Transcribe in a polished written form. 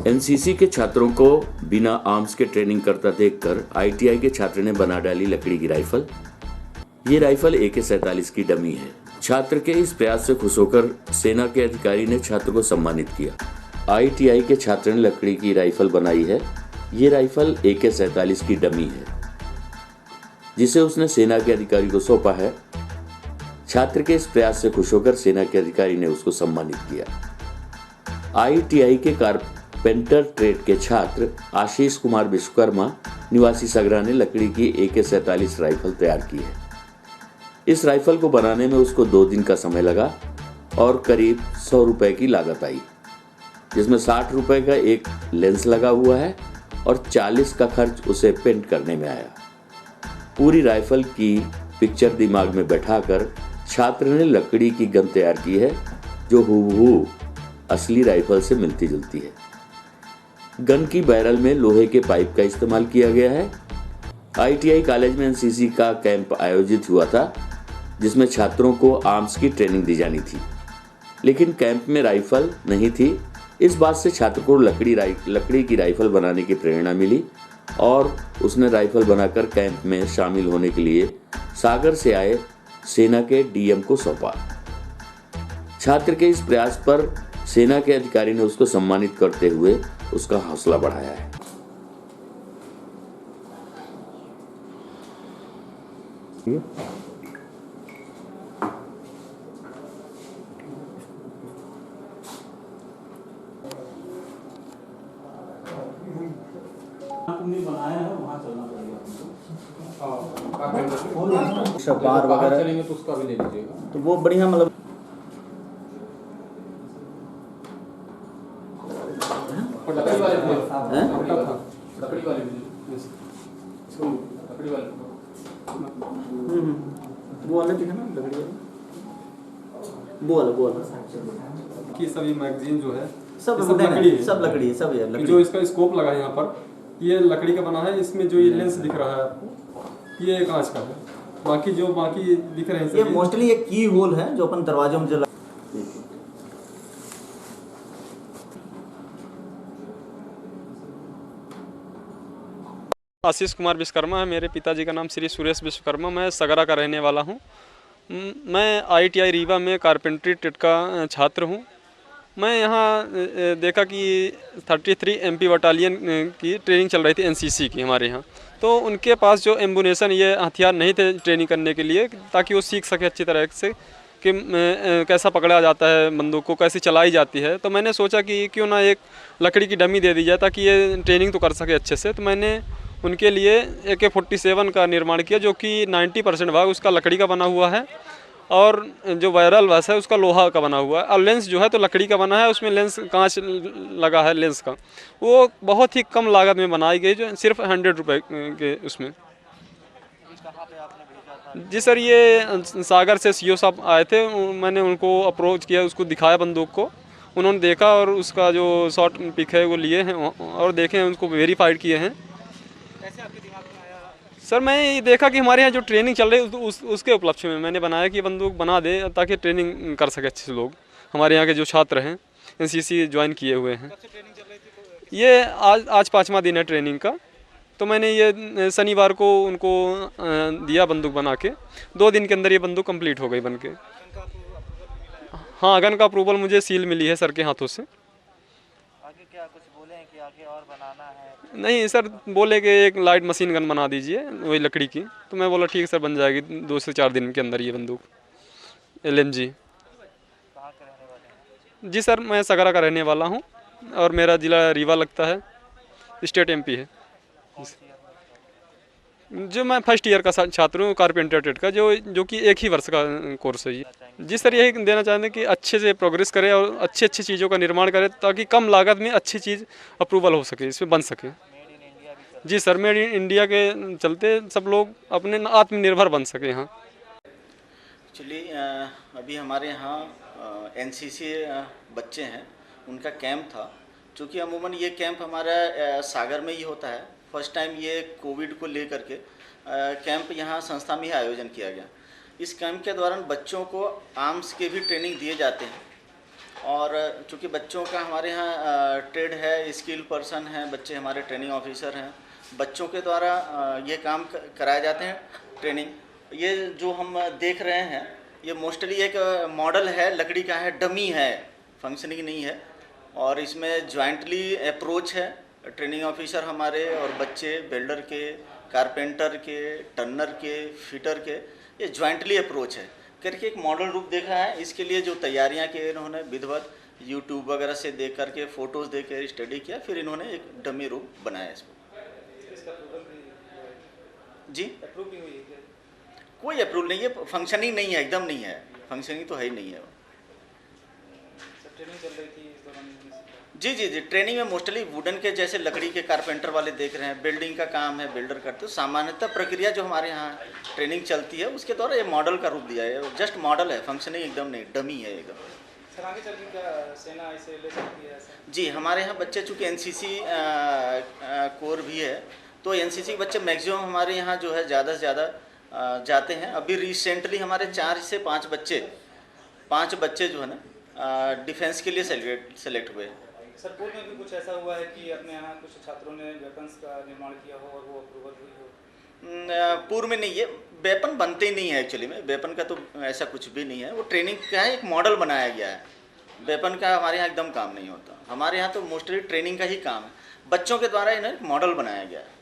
NCC के छात्रों को बिना आर्म्स के ट्रेनिंग करता देखकर आईटीआई के छात्र ने बना डाली लकड़ी की राइफल। ये राइफल AK-47 की डमी है। छात्र के इस प्रयास से खुश होकर सेना के अधिकारी ने छात्र को सम्मानित किया। आईटीआई के छात्र ने लकड़ी की राइफल बनाई है। ये राइफल AK-47 की डमी है जिसे उसने सेना के अधिकारी को सौंपा है। छात्र के इस प्रयास से खुश होकर सेना के अधिकारी ने उसको सम्मानित किया। आईटीआई के कारपेंटर ट्रेड के छात्र आशीष कुमार विश्वकर्मा निवासी सगरा ने लकड़ी की AK-47 राइफल तैयार की है। इस राइफल को बनाने में उसको 2 दिन का समय लगा और करीब 100 रुपए की लागत आई, जिसमें 60 रुपए का एक लेंस लगा हुआ है और 40 का खर्च उसे पेंट करने में आया। पूरी राइफल की पिक्चर दिमाग में बैठाकर छात्र ने लकड़ी की गन तैयार की है जो हूबहू असली राइफल से मिलती जुलती है। गन की बैरल में लोहे के पाइप का इस्तेमाल किया गया है। आईटीआई कॉलेज में एनसीसी का कैंप आयोजित हुआ था जिसमें छात्रों को आर्म्स की ट्रेनिंग दी जानी थी, लेकिन कैंप में राइफल नहीं थी। इस बात से छात्र को लकड़ी की राइफल बनाने की प्रेरणा मिली और उसने राइफल बनाकर कैंप में शामिल होने के लिए सागर से आए सेना के डीएम को सौंपा। छात्र के इस प्रयास पर सेना के अधिकारी ने उसको सम्मानित करते हुए उसका हौसला बढ़ाया है। तुमने बनाया है वहाँ चलना पड़ेगा सब बाहर वगैरह चलेंगे तो उसका भी ले लीजिएगा। तो वो बढ़िया मतलब लकड़ी वाले वो वाला दिखा ना लकड़ी वाला वो वाला कि सभी मैगजीन जो है सब लकड़ी है, सब लकड़ी है, सब है लकड़ी। जो इसका स्कोप लगा है यहाँ पर ये लकड़ी का बना है। इसमें जो ये लेंस दिख रहा है आपको ये कांच का है। बाकी दिख रहे हैं ये मोस्टली एक की होल है जो अपन दरवाजों में जो आशीष कुमार विश्वकर्मा है। मेरे पिताजी का नाम श्री सुरेश विश्वकर्मा। मैं सगरा का रहने वाला हूँ। मैं आईटीआई रीवा में कारपेंट्री ट्रेड का छात्र हूँ। मैं यहाँ देखा कि 33 MP बटालियन की ट्रेनिंग चल रही थी एनसीसी की हमारे यहाँ। तो उनके पास जो एम्बुनेशन ये हथियार नहीं थे ट्रेनिंग करने के लिए, ताकि वो सीख सके अच्छी तरह से कि कैसा पकड़ा जाता है बंदूक को, कैसे चलाई जाती है। तो मैंने सोचा कि क्यों ना एक लकड़ी की डमी दे दी जाए ताकि ये ट्रेनिंग तो कर सके अच्छे से। तो मैंने उनके लिए AK-47 का निर्माण किया जो कि 90% भाग उसका लकड़ी का बना हुआ है और जो वायरल बस है उसका लोहा का बना हुआ है। और लेंस जो है तो लकड़ी का बना है, उसमें लेंस कांच लगा है लेंस का। वो बहुत ही कम लागत में बनाई गई जो सिर्फ 100 रुपये के उसमें। जी सर, ये सागर से सीओ साहब आए थे। मैंने उनको अप्रोच किया, उसको दिखाया बंदूक को। उन्होंने देखा और उसका जो शॉर्ट पिक है वो लिए हैं और देखे हैं, उसको वेरीफाइड किए हैं। कैसे आपके दिमाग में आया? सर मैं ये देखा कि हमारे यहाँ जो ट्रेनिंग चल रही है उसके उपलक्ष्य में मैंने बनाया कि बंदूक बना दे ताकि ट्रेनिंग कर सके अच्छे से लोग। हमारे यहाँ के जो छात्र हैं एनसीसी ज्वाइन किए हुए हैं। कब से ट्रेनिंग चल रही थी? ये आज 5वां दिन है ट्रेनिंग का। तो मैंने ये शनिवार को उनको दिया बंदूक बना के। 2 दिन के अंदर ये बंदूक कंप्लीट हो गई बन के। हाँ, गन का अप्रूवल मुझे सील मिली है सर के हाथों से। आगे क्या कुछ बोले हैं कि आगे और बनाना है? नहीं सर, बोले कि एक लाइट मशीन गन बना दीजिए वही लकड़ी की। तो मैं बोला ठीक सर, बन जाएगी 2 से 4 दिन के अंदर ये बंदूक LMG। कहाँ के रहने वाले हैं? जी सर, मैं सगरा का रहने वाला हूँ और मेरा ज़िला रीवा लगता है, स्टेट MP है। कौन सी ईयर में? जो मैं फर्स्ट ईयर का छात्र हूँ कारपेंटर ट्रेड का, जो कि 1 ही वर्ष का कोर्स है ये। जी सर, यही देना चाहते हैं कि अच्छे से प्रोग्रेस करें और अच्छी चीज़ों का निर्माण करें ताकि कम लागत में अच्छी चीज़ अप्रूवल हो सके, इसमें बन सके। मेड इन इंडिया भी चल जी सर, मेड इन इंडिया के चलते सब लोग अपने आत्मनिर्भर बन सके यहाँ। एक्चुअली अभी हमारे यहाँ एनसीसी बच्चे हैं, उनका कैंप था। चूँकि अमूमन ये कैंप हमारा सागर में ही होता है। फर्स्ट टाइम ये कोविड को लेकर के कैंप यहाँ संस्था में ही आयोजन किया गया। इस कैंप के दौरान बच्चों को आर्म्स के भी ट्रेनिंग दिए जाते हैं और चूँकि बच्चों का हमारे यहाँ ट्रेड है, स्किल पर्सन हैं, बच्चे हमारे ट्रेनिंग ऑफिसर हैं, बच्चों के द्वारा ये काम कराए जाते हैं ट्रेनिंग। ये जो हम देख रहे हैं ये मोस्टली एक मॉडल है, लकड़ी का है, डमी है, फंक्शनिंग नहीं है। और इसमें जॉइंटली अप्रोच है, ट्रेनिंग ऑफिसर हमारे और बच्चे वेल्डर के, कारपेंटर के, टर्नर के, फिटर के, ये जॉइंटली अप्रोच है करके एक मॉडल रूप देखा है। इसके लिए जो तैयारियां की इन्होंने विधिवत यूट्यूब वगैरह से देख करके, फ़ोटोज़ देख कर स्टडी किया, फिर इन्होंने एक डमी रूप बनाया इसको। जी अप्रूव भी हुई है क्या? कोई अप्रूवल नहीं है, फंक्शनिंग नहीं है, एकदम नहीं है, फंक्शनिंग तो है ही नहीं है। सर ट्रेनिंग चल रही थी इस दौरान इन्होंने सीखा। जी जी जी, ट्रेनिंग में मोस्टली वुडन के जैसे लकड़ी के कारपेंटर वाले देख रहे हैं, बिल्डिंग का काम है, बिल्डर करते हो। सामान्यतः प्रक्रिया जो हमारे यहाँ ट्रेनिंग चलती है उसके द्वारा ये मॉडल का रूप दिया है, जस्ट मॉडल है, फंक्शनिंग एकदम नहीं, डमी है एकदम। सर आगे चल के क्या सेना इसे ले सकती है ऐसा? जी, हमारे यहाँ बच्चे चूँकि एनसीसी कोर भी है, तो एनसीसी के बच्चे मैक्सिमम हमारे यहाँ जो है ज़्यादा से ज़्यादा जाते हैं। अभी रिसेंटली हमारे 4 से 5 बच्चे जो है ना डिफेंस के लिए सेलेक्ट हुए। सर पूर्व में भी कुछ ऐसा हुआ है कि अपने यहाँ कुछ छात्रों ने वेपन्स का निर्माण किया हो और वो अप्रूवल हुई हो? पूर्व में नहीं, ये वेपन बनते ही नहीं है एक्चुअली में, वेपन का तो ऐसा कुछ भी नहीं है, वो ट्रेनिंग का है, एक मॉडल बनाया गया है। वेपन का हमारे यहाँ एकदम काम नहीं होता, हमारे यहाँ तो मोस्टली ट्रेनिंग का ही काम है, बच्चों के द्वारा इन्हें एक मॉडल बनाया गया है।